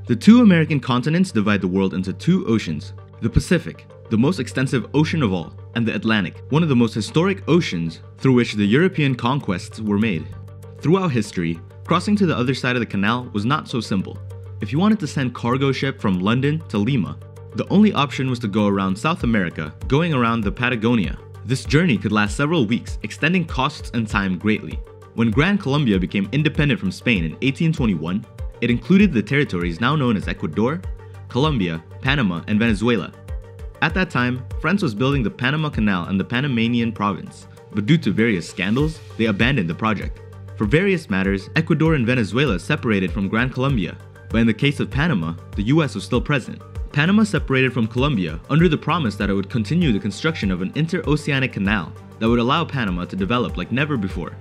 The two American continents divide the world into two oceans: the Pacific, the most extensive ocean of all, and the Atlantic, one of the most historic oceans through which the European conquests were made. Throughout history, crossing to the other side of the canal was not so simple. If you wanted to send cargo ship from London to Lima, the only option was to go around South America, going around the Patagonia. This journey could last several weeks, extending costs and time greatly. When Grand Colombia became independent from Spain in 1821, it included the territories now known as Ecuador, Colombia, Panama, and Venezuela. At that time, France was building the Panama Canal and the Panamanian province, but due to various scandals, they abandoned the project. For various matters, Ecuador and Venezuela separated from Grand Colombia, but in the case of Panama, the US was still present. Panama separated from Colombia under the promise that it would continue the construction of an interoceanic canal that would allow Panama to develop like never before.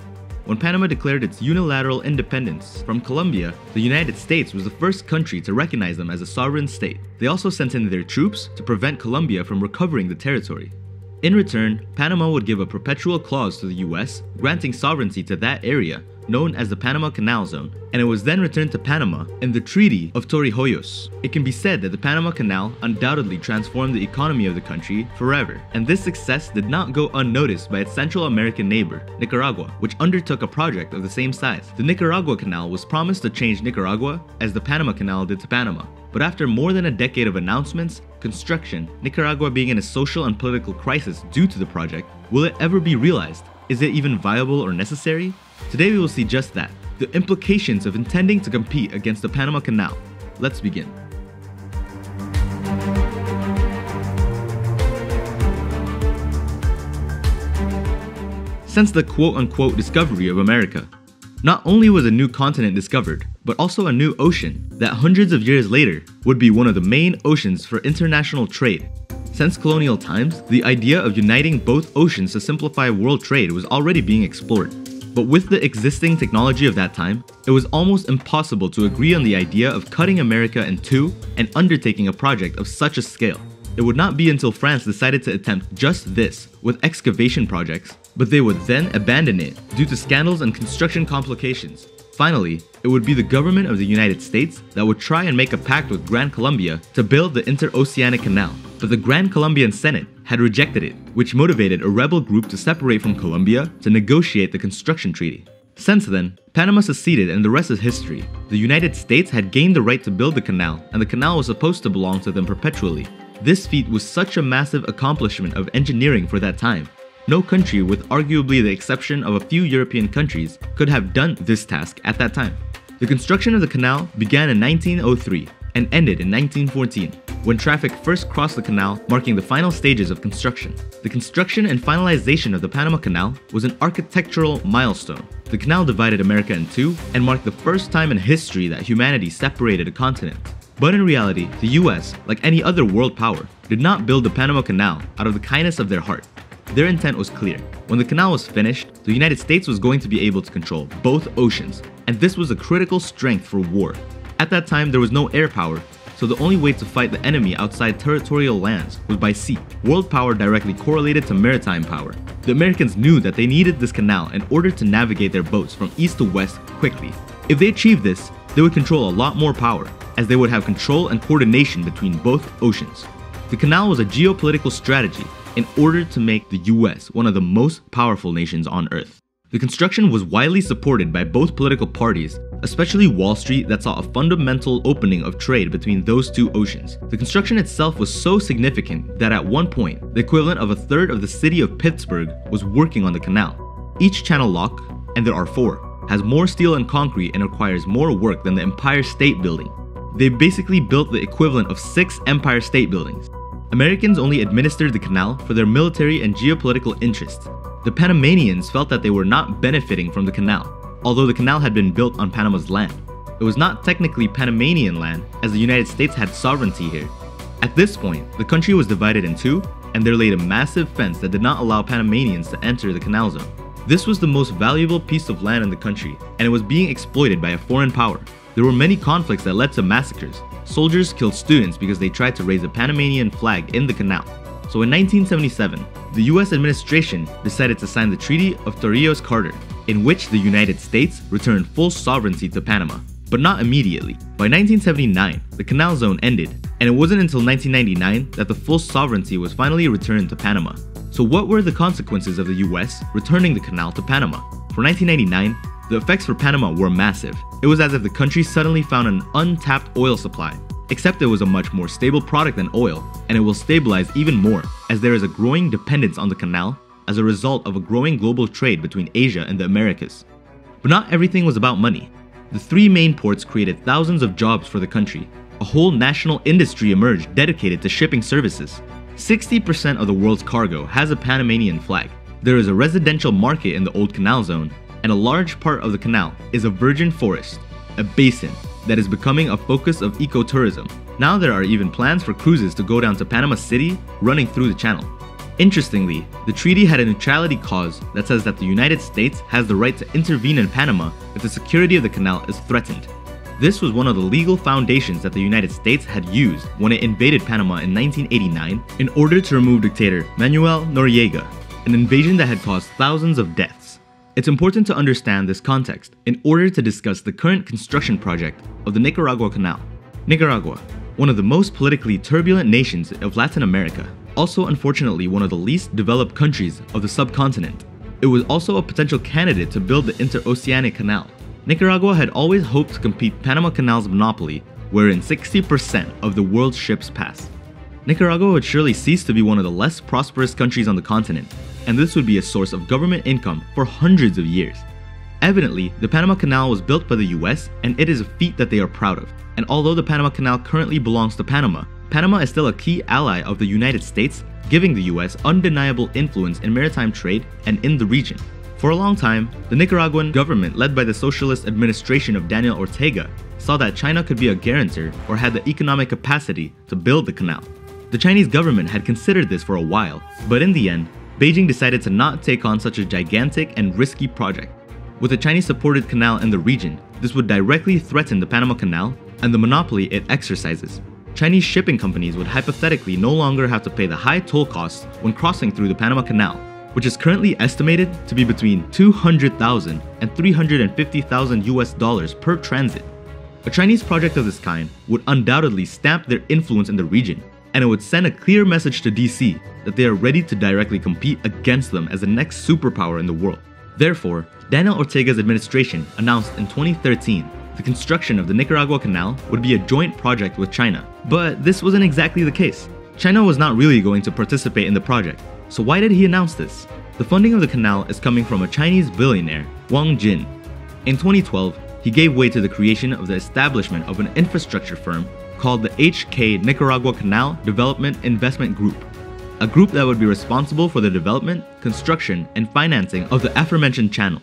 When Panama declared its unilateral independence from Colombia, the United States was the first country to recognize them as a sovereign state. They also sent in their troops to prevent Colombia from recovering the territory. In return, Panama would give a perpetual clause to the US, granting sovereignty to that area, known as the Panama Canal Zone, and it was then returned to Panama in the Treaty of Torrijos. It can be said that the Panama Canal undoubtedly transformed the economy of the country forever, and this success did not go unnoticed by its Central American neighbor, Nicaragua, which undertook a project of the same size. The Nicaragua Canal was promised to change Nicaragua as the Panama Canal did to Panama, but after more than a decade of announcements, construction, Nicaragua being in a social and political crisis due to the project, will it ever be realized? Is it even viable or necessary? Today we will see just that, the implications of intending to compete against the Panama Canal. Let's begin. Since the quote-unquote discovery of America, not only was a new continent discovered, but also a new ocean that hundreds of years later would be one of the main oceans for international trade. Since colonial times, the idea of uniting both oceans to simplify world trade was already being explored. But with the existing technology of that time, it was almost impossible to agree on the idea of cutting America in two and undertaking a project of such a scale. It would not be until France decided to attempt just this with excavation projects, but they would then abandon it due to scandals and construction complications. Finally, it would be the government of the United States that would try and make a pact with Grand Colombia to build the interoceanic canal, but the Grand Colombian Senate had rejected it, which motivated a rebel group to separate from Colombia to negotiate the construction treaty. Since then, Panama seceded and the rest is history. The United States had gained the right to build the canal, and the canal was supposed to belong to them perpetually. This feat was such a massive accomplishment of engineering for that time. No country, with arguably the exception of a few European countries, could have done this task at that time. The construction of the canal began in 1903 and ended in 1914, when traffic first crossed the canal, marking the final stages of construction. The construction and finalization of the Panama Canal was an architectural milestone. The canal divided America in two and marked the first time in history that humanity separated a continent. But in reality, the US, like any other world power, did not build the Panama Canal out of the kindness of their heart. Their intent was clear. When the canal was finished, the United States was going to be able to control both oceans, and this was a critical strength for war. At that time, there was no air power, so the only way to fight the enemy outside territorial lands was by sea. World power directly correlated to maritime power. The Americans knew that they needed this canal in order to navigate their boats from east to west quickly. If they achieved this, they would control a lot more power, as they would have control and coordination between both oceans. The canal was a geopolitical strategy in order to make the US one of the most powerful nations on Earth. The construction was widely supported by both political parties, especially Wall Street, that saw a fundamental opening of trade between those two oceans. The construction itself was so significant that at one point, the equivalent of a third of the city of Pittsburgh was working on the canal. Each channel lock, and there are 4, has more steel and concrete and requires more work than the Empire State Building. They basically built the equivalent of 6 Empire State Buildings. Americans only administered the canal for their military and geopolitical interests. The Panamanians felt that they were not benefiting from the canal, although the canal had been built on Panama's land. It was not technically Panamanian land, as the United States had sovereignty here. At this point, the country was divided in two, and there laid a massive fence that did not allow Panamanians to enter the canal zone. This was the most valuable piece of land in the country, and it was being exploited by a foreign power. There were many conflicts that led to massacres. Soldiers killed students because they tried to raise a Panamanian flag in the canal. So in 1977, the US administration decided to sign the Treaty of Torrijos-Carter, in which the United States returned full sovereignty to Panama. but not immediately. By 1979, the canal zone ended, and it wasn't until 1999 that the full sovereignty was finally returned to Panama. So what were the consequences of the US returning the canal to Panama? For 1999, the effects for Panama were massive. It was as if the country suddenly found an untapped oil supply, except it was a much more stable product than oil, and it will stabilize even more as there is a growing dependence on the canal as a result of a growing global trade between Asia and the Americas. But not everything was about money. The three main ports created thousands of jobs for the country. A whole national industry emerged dedicated to shipping services. 60% of the world's cargo has a Panamanian flag. There is a residential market in the old canal zone, and a large part of the canal is a virgin forest, a basin that is becoming a focus of ecotourism. Now there are even plans for cruises to go down to Panama City running through the channel. Interestingly, the treaty had a neutrality clause that says that the United States has the right to intervene in Panama if the security of the canal is threatened. This was one of the legal foundations that the United States had used when it invaded Panama in 1989 in order to remove dictator Manuel Noriega, an invasion that had caused thousands of deaths. It's important to understand this context in order to discuss the current construction project of the Nicaragua Canal. Nicaragua, one of the most politically turbulent nations of Latin America, also unfortunately one of the least developed countries of the subcontinent. It was also a potential candidate to build the interoceanic canal. Nicaragua had always hoped to compete Panama Canal's monopoly, wherein 60% of the world's ships pass. Nicaragua would surely cease to be one of the less prosperous countries on the continent, and this would be a source of government income for hundreds of years. Evidently, the Panama Canal was built by the US, and it is a feat that they are proud of. And although the Panama Canal currently belongs to Panama, Panama is still a key ally of the United States, giving the US undeniable influence in maritime trade and in the region. For a long time, the Nicaraguan government, led by the socialist administration of Daniel Ortega, saw that China could be a guarantor or had the economic capacity to build the canal. The Chinese government had considered this for a while, but in the end, Beijing decided to not take on such a gigantic and risky project. With a Chinese-supported canal in the region, this would directly threaten the Panama Canal and the monopoly it exercises. Chinese shipping companies would hypothetically no longer have to pay the high toll costs when crossing through the Panama Canal, which is currently estimated to be between $200,000 and $350,000 US per transit. A Chinese project of this kind would undoubtedly stamp their influence in the region, and it would send a clear message to DC that they are ready to directly compete against them as the next superpower in the world. Therefore, Daniel Ortega's administration announced in 2013 the construction of the Nicaragua Canal would be a joint project with China. But this wasn't exactly the case. China was not really going to participate in the project. So why did he announce this? The funding of the canal is coming from a Chinese billionaire, Wang Jin. In 2012, he gave way to the creation of the establishment of an infrastructure firm called the HK Nicaragua Canal Development Investment Group, a group that would be responsible for the development, construction, and financing of the aforementioned channel.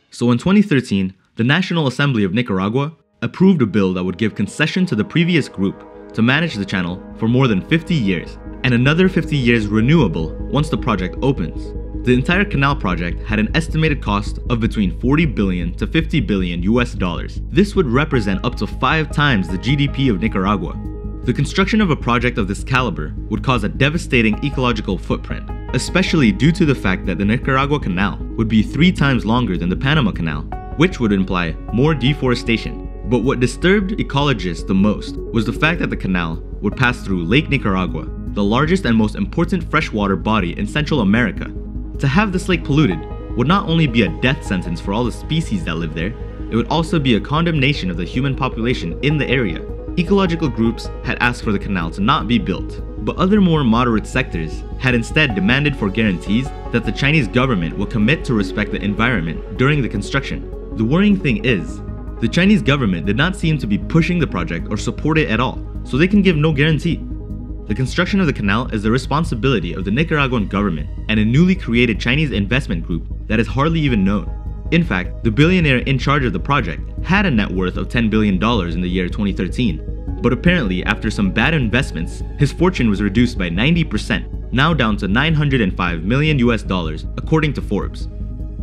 So in 2013, the National Assembly of Nicaragua approved a bill that would give concession to the previous group to manage the channel for more than 50 years, and another 50 years renewable once the project opens. The entire canal project had an estimated cost of between 40 billion to 50 billion US dollars. This would represent up to 5 times the GDP of Nicaragua. The construction of a project of this caliber would cause a devastating ecological footprint, especially due to the fact that the Nicaragua Canal would be 3 times longer than the Panama Canal, which would imply more deforestation. But what disturbed ecologists the most was the fact that the canal would pass through Lake Nicaragua, the largest and most important freshwater body in Central America. To have this lake polluted would not only be a death sentence for all the species that live there, it would also be a condemnation of the human population in the area. Ecological groups had asked for the canal to not be built, but other more moderate sectors had instead demanded for guarantees that the Chinese government will commit to respect the environment during the construction. The worrying thing is, the Chinese government did not seem to be pushing the project or support it at all, so they can give no guarantee. The construction of the canal is the responsibility of the Nicaraguan government and a newly created Chinese investment group that is hardly even known. In fact, the billionaire in charge of the project had a net worth of $10 billion in the year 2013, but apparently after some bad investments, his fortune was reduced by 90%, now down to $905 million US dollars, according to Forbes.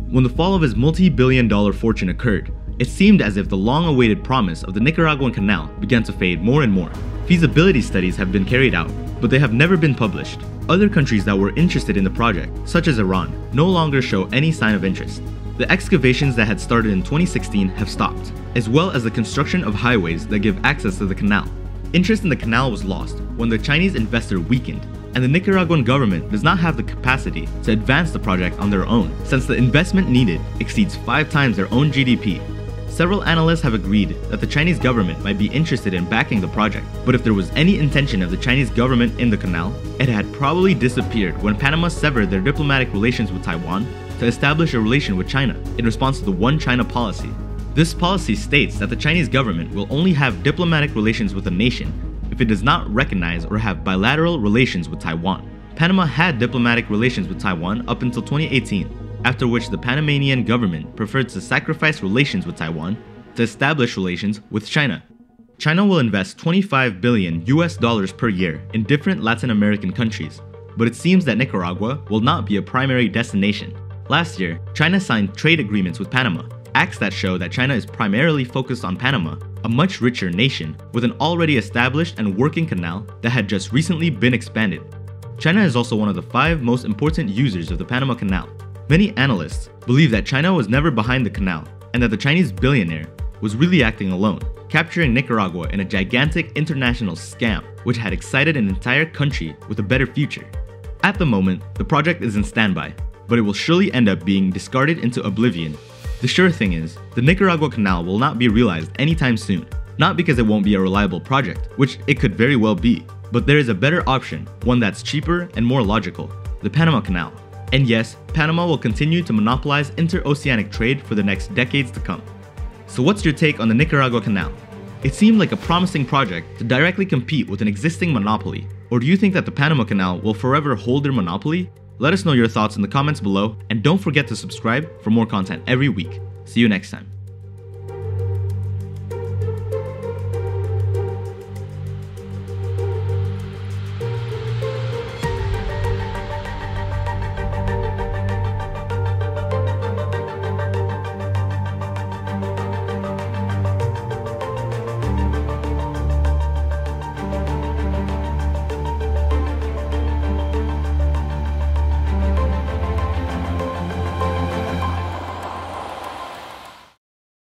When the fall of his multi-billion-dollar fortune occurred, it seemed as if the long-awaited promise of the Nicaraguan Canal began to fade more and more. Feasibility studies have been carried out, but they have never been published. Other countries that were interested in the project, such as Iran, no longer show any sign of interest. The excavations that had started in 2016 have stopped, as well as the construction of highways that give access to the canal. Interest in the canal was lost when the Chinese investor weakened, and the Nicaraguan government does not have the capacity to advance the project on their own, since the investment needed exceeds 5 times their own GDP. Several analysts have agreed that the Chinese government might be interested in backing the project, but if there was any intention of the Chinese government in the canal, it had probably disappeared when Panama severed their diplomatic relations with Taiwan to establish a relation with China in response to the One China policy. This policy states that the Chinese government will only have diplomatic relations with a nation if it does not recognize or have bilateral relations with Taiwan. Panama had diplomatic relations with Taiwan up until 2018, after which the Panamanian government preferred to sacrifice relations with Taiwan to establish relations with China. China will invest $25 billion per year in different Latin American countries, but it seems that Nicaragua will not be a primary destination. Last year, China signed trade agreements with Panama, acts that show that China is primarily focused on Panama, a much richer nation with an already established and working canal that had just recently been expanded. China is also one of the 5 most important users of the Panama Canal. Many analysts believe that China was never behind the canal and that the Chinese billionaire was really acting alone, capturing Nicaragua in a gigantic international scam which had excited an entire country with a better future. At the moment, the project is in standby, but it will surely end up being discarded into oblivion. The sure thing is, the Nicaragua Canal will not be realized anytime soon, not because it won't be a reliable project, which it could very well be, but there is a better option, one that's cheaper and more logical, the Panama Canal. And yes, Panama will continue to monopolize interoceanic trade for the next decades to come. So what's your take on the Nicaragua Canal? It seemed like a promising project to directly compete with an existing monopoly, or do you think that the Panama Canal will forever hold their monopoly? Let us know your thoughts in the comments below, and don't forget to subscribe for more content every week. See you next time.